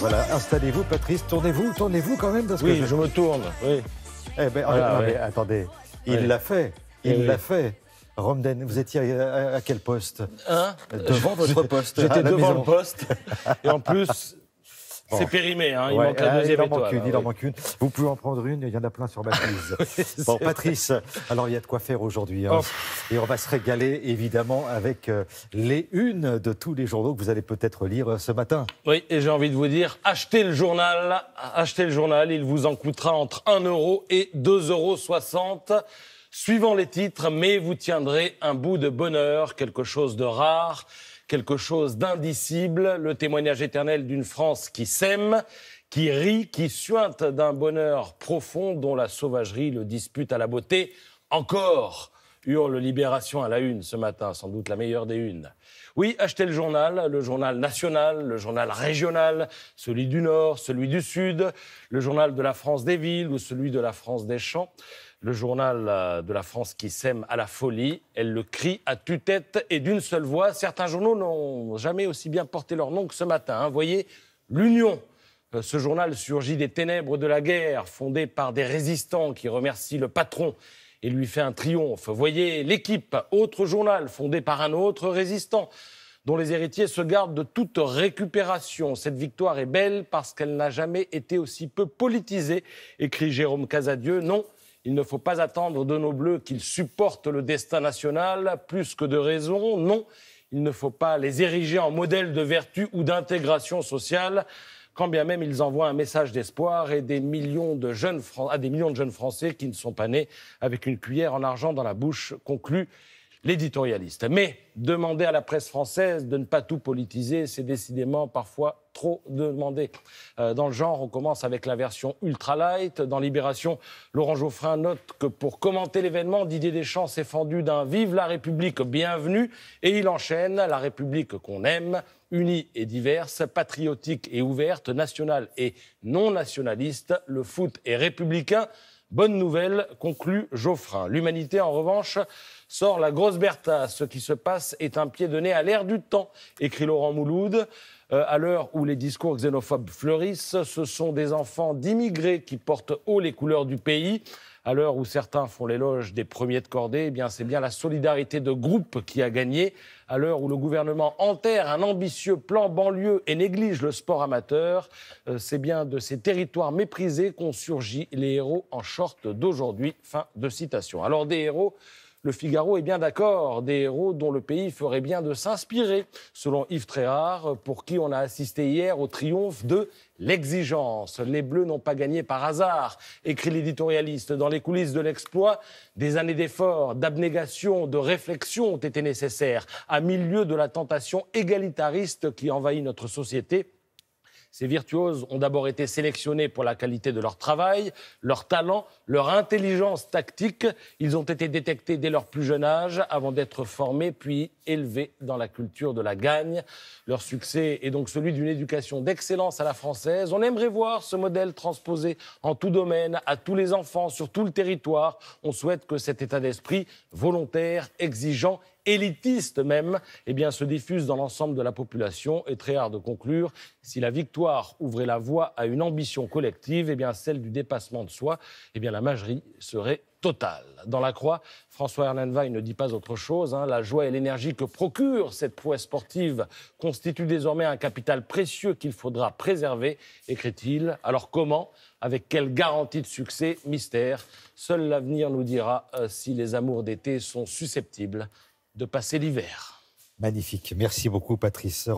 voilà, installez-vous, Patrice, tournez-vous quand même. Parce oui, que je me tourne, oui. Eh ben, Voilà, non, ouais. mais attendez, il Ouais. l'a fait, il l'a fait. Romden, vous étiez à quel poste? Hein? Devant votre poste. à J'étais la devant maison. le poste. Et en plus, Bon. c'est périmé, hein, il Ouais, manque la deuxième il en étoile. manque une, il en manque une. Vous pouvez en prendre une, il y en a plein sur ma prise. Bon, Patrice, alors il y a de quoi faire aujourd'hui. Hein. Et on va se régaler, évidemment, avec les unes de tous les journaux que vous allez peut-être lire ce matin. Oui, et j'ai envie de vous dire, achetez le journal, il vous en coûtera entre 1 € et 2,60 €, suivant les titres, mais vous tiendrez un bout de bonheur, quelque chose de rare, quelque chose d'indicible, le témoignage éternel d'une France qui s'aime, qui rit, qui suinte d'un bonheur profond dont la sauvagerie le dispute à la beauté. Encore, hurle Libération à la une ce matin, sans doute la meilleure des unes. Oui, achetez le journal national, le journal régional, celui du Nord, celui du Sud, le journal de la France des villes ou celui de la France des champs, le journal de la France qui s'aime à la folie. Elle le crie à tue-tête et d'une seule voix. Certains journaux n'ont jamais aussi bien porté leur nom que ce matin. Hein. Voyez, l'Union. Ce journal surgit des ténèbres de la guerre, fondé par des résistants qui remercient le patron et lui fait un triomphe. Voyez l'Équipe, autre journal fondé par un autre résistant, dont les héritiers se gardent de toute récupération. Cette victoire est belle parce qu'elle n'a jamais été aussi peu politisée, écrit Jérôme Casadieu. Non, il ne faut pas attendre de nos Bleus qu'ils supportent le destin national, plus que de raison. Non, il ne faut pas les ériger en modèle de vertu ou d'intégration sociale, quand bien même ils envoient un message d'espoir et à des millions de jeunes Français qui ne sont pas nés avec une cuillère en argent dans la bouche, conclut l'éditorialiste. Mais demander à la presse française de ne pas tout politiser, c'est décidément parfois trop demandé. Dans le genre, on commence avec la version ultra-light. Dans Libération, Laurent Geoffrin note que pour commenter l'événement, Didier Deschamps s'est fendu d'un « Vive la République, bienvenue » et il enchaîne « La République qu'on aime ». Unie et diverse, patriotique et ouverte, nationale et non nationaliste, le foot est républicain. Bonne nouvelle, conclut Geoffrin. L'humanité, en revanche, sort la grosse Bertha. Ce qui se passe est un pied de nez à l'air du temps, écrit Laurent Mouloud. À l'heure où les discours xénophobes fleurissent, ce sont des enfants d'immigrés qui portent haut les couleurs du pays. À l'heure où certains font l'éloge des premiers de cordée, eh bien, c'est bien la solidarité de groupe qui a gagné. À l'heure où le gouvernement enterre un ambitieux plan banlieue et néglige le sport amateur, c'est bien de ces territoires méprisés qu'ont surgi les héros en short d'aujourd'hui. Fin de citation. Alors des héros, le Figaro est bien d'accord, des héros dont le pays ferait bien de s'inspirer, selon Yves Tréhard, pour qui on a assisté hier au triomphe de l'exigence. Les Bleus n'ont pas gagné par hasard, écrit l'éditorialiste. Dans les coulisses de l'exploit, des années d'efforts, d'abnégation, de réflexion ont été nécessaires, à milieu de la tentation égalitariste qui envahit notre société. Ces virtuoses ont d'abord été sélectionnés pour la qualité de leur travail, leur talent, leur intelligence tactique. Ils ont été détectés dès leur plus jeune âge avant d'être formés puis élevés dans la culture de la gagne. Leur succès est donc celui d'une éducation d'excellence à la française. On aimerait voir ce modèle transposé en tout domaine, à tous les enfants, sur tout le territoire. On souhaite que cet état d'esprit volontaire, exigeant, élitiste même, eh bien, se diffuse dans l'ensemble de la population. Et très rare de conclure, si la victoire ouvrait la voie à une ambition collective, eh bien, celle du dépassement de soi, eh bien, la magie serait totale. Dans la Croix, François Hernanvay ne dit pas autre chose. La joie et l'énergie que procure cette prouesse sportive constituent désormais un capital précieux qu'il faudra préserver, écrit-il. Alors comment ? Avec quelle garantie de succès ? Mystère. Seul l'avenir nous dira si les amours d'été sont susceptibles de passer l'hiver. Magnifique. Merci beaucoup, Patrice.